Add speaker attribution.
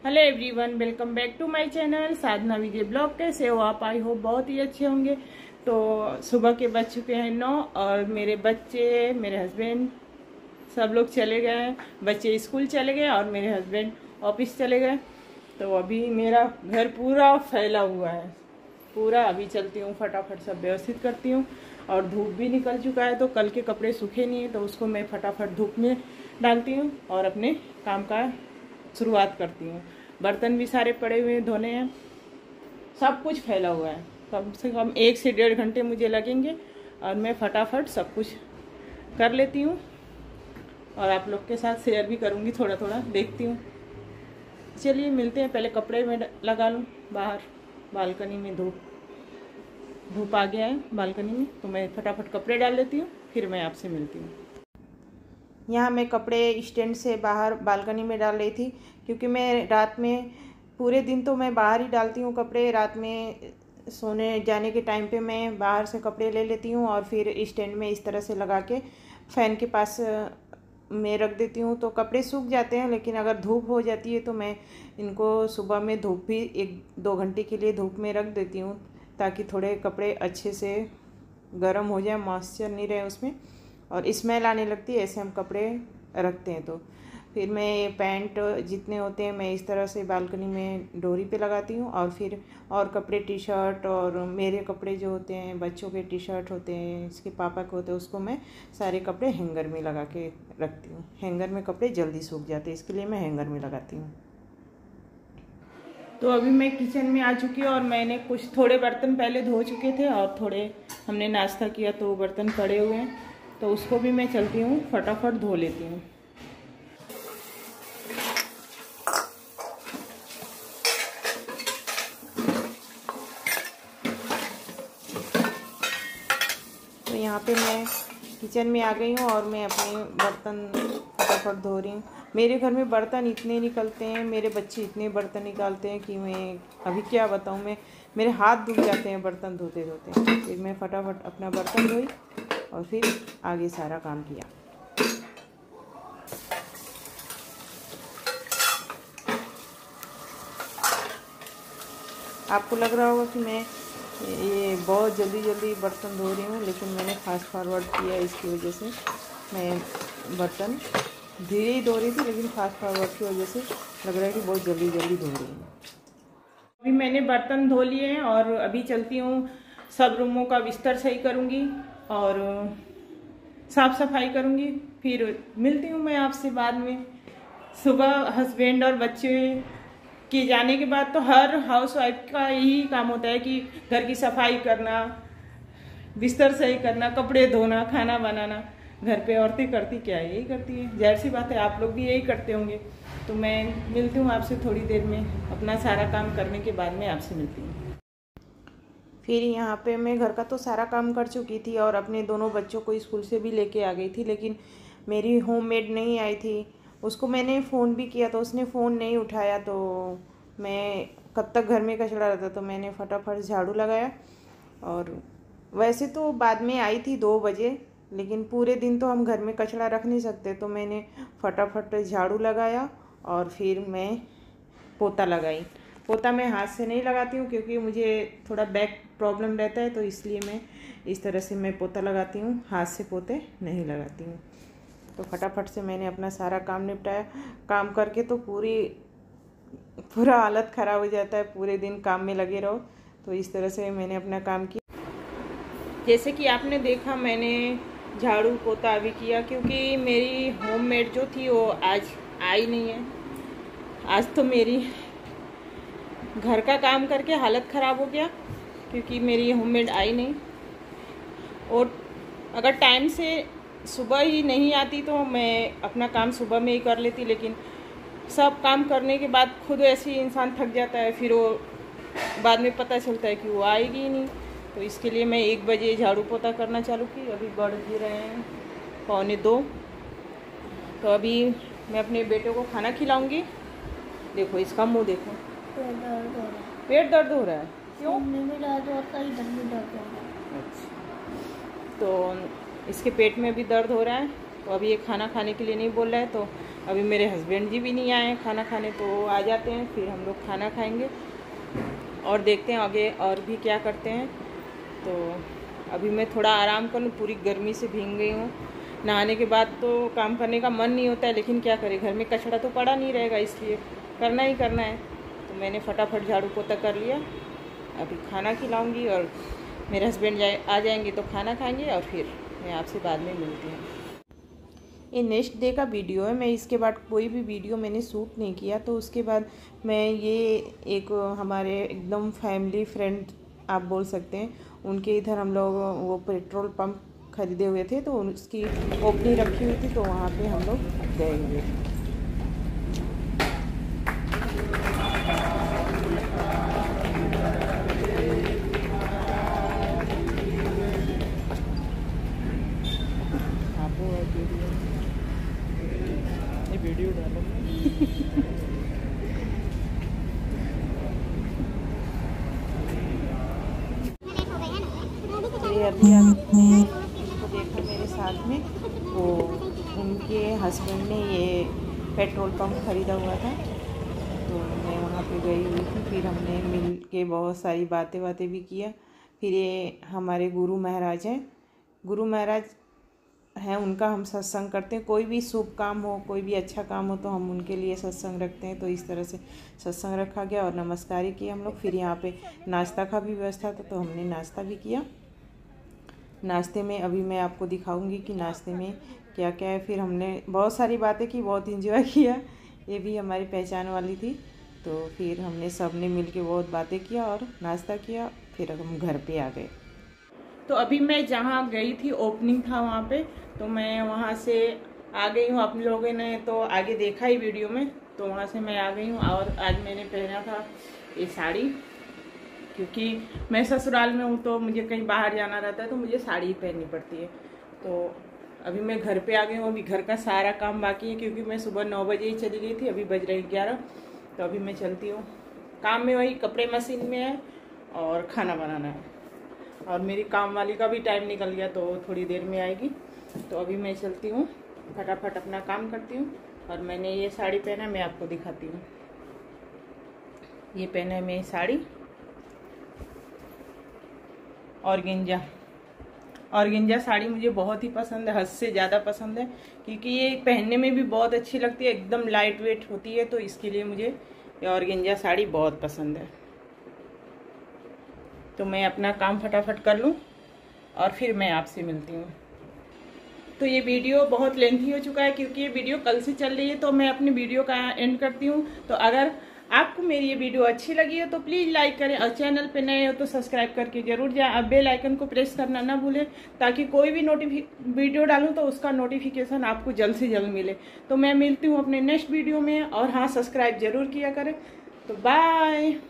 Speaker 1: Hello everyone, welcome back to my channel Sadhana Vijay blog. कैसे हो आप? आई होप बहुत ही अच्छे होंगे। तो सुबह के बज चुके हैं 9 और मेरे बच्चे, मेरे हस्बैंड सब लोग चले गए हैं। बच्चे स्कूल चले गए और मेरे हस्बैंड ऑफिस चले गए। तो अभी मेरा घर पूरा फैला हुआ है पूरा। अभी चलती हूँ, फटाफट सब व्यवस्थित करती हूँ। और धूप भी निकल चुका है तो कल के कपड़े सूखे नहीं है तो उसको मैं फटाफट धूप में डालती हूँ और अपने काम का शुरुआत करती हूँ। बर्तन भी सारे पड़े हुए धोने हैं, सब कुछ फैला हुआ है। कम से कम 1 से 1.5 घंटे मुझे लगेंगे और मैं फटाफट सब कुछ कर लेती हूँ और आप लोग के साथ शेयर भी करूँगी। थोड़ा थोड़ा देखती हूँ। चलिए मिलते हैं। पहले कपड़े में लगा लूँ बाहर बालकनी में। धूप आ गया है बालकनी में तो मैं फटाफट कपड़े डाल लेती हूँ, फिर मैं आपसे मिलती हूँ। यहाँ मैं कपड़े स्टैंड से बाहर बालकनी में डाल रही थी क्योंकि मैं रात में पूरे दिन तो मैं बाहर ही डालती हूँ कपड़े। रात में सोने जाने के टाइम पे मैं बाहर से कपड़े ले लेती हूँ और फिर स्टैंड में इस तरह से लगा के फ़ैन के पास मैं रख देती हूँ तो कपड़े सूख जाते हैं। लेकिन अगर धूप हो जाती है तो मैं इनको सुबह में धूप भी 1-2 घंटे के लिए धूप में रख देती हूँ ताकि थोड़े कपड़े अच्छे से गर्म हो जाए, मॉइस्चर नहीं रहे उसमें और स्मेल आने लगती है ऐसे हम कपड़े रखते हैं। तो फिर मैं ये पैंट जितने होते हैं मैं इस तरह से बालकनी में डोरी पे लगाती हूँ और फिर और कपड़े टी शर्ट और मेरे कपड़े जो होते हैं, बच्चों के टी शर्ट होते हैं, इसके पापा के होते हैं, उसको मैं सारे कपड़े हैंगर में लगा के रखती हूँ। हैंगर में कपड़े जल्दी सूख जाते हैं, इसके लिए मैं हैंगर में लगाती हूँ। तो अभी मैं किचन में आ चुकी हूँ और मैंने कुछ थोड़े बर्तन पहले धो चुके थे और थोड़े हमने नाश्ता किया तो बर्तन पड़े हुए हैं तो उसको भी मैं चलती हूँ फटाफट धो लेती हूँ। तो यहाँ पे मैं किचन में आ गई हूँ और मैं अपने बर्तन फटाफट धो रही हूँ। मेरे घर में बर्तन इतने निकलते हैं, मेरे बच्चे इतने बर्तन निकालते हैं कि मैं अभी क्या बताऊँ। मेरे हाथ दुख जाते हैं बर्तन धोते धोते। फिर मैं फटाफट अपना बर्तन धोई और फिर आगे सारा काम किया। आपको लग रहा होगा कि मैं ये बहुत जल्दी बर्तन धो रही हूँ, लेकिन मैंने फास्ट फॉरवर्ड किया इसकी वजह से मैं बर्तन धीरे ही धो रही थी, लेकिन फास्ट फॉरवर्ड की वजह से लग रहा है कि बहुत जल्दी धो रही हूँ। अभी मैंने बर्तन धो लिए हैं और अभी चलती हूँ सब रूमों का बिस्तर सही करूँगी और साफ़ सफाई करूँगी। फिर मिलती हूँ मैं आपसे बाद में। सुबह हस्बैंड और बच्चे के जाने के बाद तो हर हाउसवाइफ का यही काम होता है कि घर की सफाई करना, बिस्तर सही करना, कपड़े धोना, खाना बनाना। घर पे औरतें करती क्या है, यही करती है। जाहिर सी बात है आप लोग भी यही करते होंगे। तो मैं मिलती हूँ आपसे थोड़ी देर में, अपना सारा काम करने के बाद में आपसे मिलती हूँ। फिर यहाँ पे मैं घर का तो सारा काम कर चुकी थी और अपने दोनों बच्चों को स्कूल से भी लेके आ गई थी, लेकिन मेरी होममेड नहीं आई थी। उसको मैंने फ़ोन भी किया तो उसने फ़ोन नहीं उठाया। तो मैं कब तक घर में कचरा रहता तो मैंने फटाफट झाड़ू लगाया। और वैसे तो बाद में आई थी 2 बजे, लेकिन पूरे दिन तो हम घर में कचरा रख नहीं सकते तो मैंने फटाफट झाड़ू लगाया और फिर मैं पोता लगाई। पोता मैं हाथ से नहीं लगाती हूँ क्योंकि मुझे थोड़ा बैक प्रॉब्लम रहता है, तो इसलिए मैं इस तरह से मैं पोता लगाती हूँ, हाथ से पोते नहीं लगाती हूँ। तो फटाफट से मैंने अपना सारा काम निपटाया। काम करके तो पूरा हालत ख़राब हो जाता है, पूरे दिन काम में लगे रहो। तो इस तरह से मैंने अपना काम किया। जैसे कि आपने देखा मैंने झाड़ू पोता अभी किया क्योंकि मेरी होममेड जो थी वो आज आई नहीं है। आज तो मेरी घर का काम करके हालत ख़राब हो गया क्योंकि मेरी होममेड आई नहीं। और अगर टाइम से सुबह ही नहीं आती तो मैं अपना काम सुबह में ही कर लेती, लेकिन सब काम करने के बाद खुद ऐसे ही इंसान थक जाता है, फिर वो बाद में पता चलता है कि वो आएगी ही नहीं। तो इसके लिए मैं 1 बजे झाड़ू पोता करना चालू की। अभी बढ़ भी रहे हैं 1:45। तो अभी मैं अपने बेटे को खाना खिलाऊंगी। देखो इसका मुंह देखो, पेट दर्द हो रहा है। क्यों? अच्छा, तो इसके पेट में भी दर्द हो रहा है। तो अभी ये खाना खाने के लिए नहीं बोल रहा है तो अभी मेरे हस्बैंड जी भी नहीं आए हैं खाना खाने, तो वो आ जाते हैं फिर हम लोग खाना खाएंगे और देखते हैं आगे और भी क्या करते हैं। तो अभी मैं थोड़ा आराम करूँ, पूरी गर्मी से भीग गई हूँ। नहाने के बाद तो काम करने का मन नहीं होता है, लेकिन क्या करें, घर में कचरा तो पड़ा नहीं रहेगा, इसलिए करना ही करना है। तो मैंने फटाफट झाड़ू पोछा कर लिया। अभी खाना खिलाऊंगी और मेरे हस्बैंड आ जाएंगे तो खाना खाएंगे और फिर मैं आपसे बाद में मिलती हूँ। ये नेक्स्ट डे का वीडियो है। मैं इसके बाद कोई भी वीडियो मैंने शूट नहीं किया। तो उसके बाद मैं ये एक हमारे एकदम फैमिली फ्रेंड आप बोल सकते हैं, उनके इधर हम लोग वो पेट्रोल पंप खरीदे हुए थे, तो उसकी ओपनिंग रखी हुई थी, तो वहाँ पे हम लोग गए हुए थे। वीडियो डालो। ये अभी आपको देखा मेरे साथ में, वो उनके हस्बैंड ने ये पेट्रोल पंप ख़रीदा हुआ था, तो मैं वहाँ पे गई हुई थी। फिर हमने मिल के बहुत सारी बातें भी किया। फिर ये हमारे गुरु महाराज हैं, गुरु महाराज हैं, उनका हम सत्संग करते हैं। कोई भी शुभ काम हो, कोई भी अच्छा काम हो, तो हम उनके लिए सत्संग रखते हैं। तो इस तरह से सत्संग रखा गया और नमस्कार ही किया हम लोग। फिर यहाँ पे नाश्ता का भी व्यवस्था था, तो हमने नाश्ता भी किया। नाश्ते में अभी मैं आपको दिखाऊंगी कि नाश्ते में क्या क्या है। फिर हमने बहुत सारी बातें की, बहुत इंजॉय किया। ये भी हमारी पहचान वाली थी, तो फिर हमने सब ने मिल के बहुत बातें किया और नाश्ता किया। फिर हम घर पे आ गए। तो अभी मैं जहाँ गई थी, ओपनिंग था वहाँ पे, तो मैं वहाँ से आ गई हूँ। आप लोगों ने तो आगे देखा ही वीडियो में, तो वहाँ से मैं आ गई हूँ। और आज मैंने पहना था ये साड़ी, क्योंकि मैं ससुराल में हूँ, तो मुझे कहीं बाहर जाना रहता है तो मुझे साड़ी ही पहननी पड़ती है। तो अभी मैं घर पे आ गई हूँ। अभी घर का सारा काम बाकी है, क्योंकि मैं सुबह 9 बजे ही चली गई थी, अभी बज रही 11। तो अभी मैं चलती हूँ। काम में वही कपड़े मशीन में है और खाना बनाना है, और मेरी काम वाली का भी टाइम निकल गया, तो थोड़ी देर में आएगी। तो अभी मैं चलती हूँ, फटाफट अपना काम करती हूँ। और मैंने ये साड़ी पहना, मैं आपको दिखाती हूँ। ये पहना है मैं साड़ी ऑर्गेंजा साड़ी मुझे बहुत ही पसंद है, हद से ज़्यादा पसंद है, क्योंकि ये पहनने में भी बहुत अच्छी लगती है, एकदम लाइट वेट होती है। तो इसके लिए मुझे ये ऑर्गेंजा साड़ी बहुत पसंद है। तो मैं अपना काम फटाफट कर लूँ और फिर मैं आपसे मिलती हूँ। तो ये वीडियो बहुत लेंथी हो चुका है, क्योंकि ये वीडियो कल से चल रही है, तो मैं अपनी वीडियो का एंड करती हूँ। तो अगर आपको मेरी ये वीडियो अच्छी लगी हो तो प्लीज़ लाइक करें, और चैनल पे नए हो तो सब्सक्राइब करके जरूर जाएं। अब बेल आइकन को प्रेस करना ना भूलें, ताकि कोई भी वीडियो डालूँ तो उसका नोटिफिकेशन आपको जल्द से जल्द मिले। तो मैं मिलती हूँ अपने नेक्स्ट वीडियो में, और हाँ, सब्सक्राइब जरूर किया करें। तो बाय।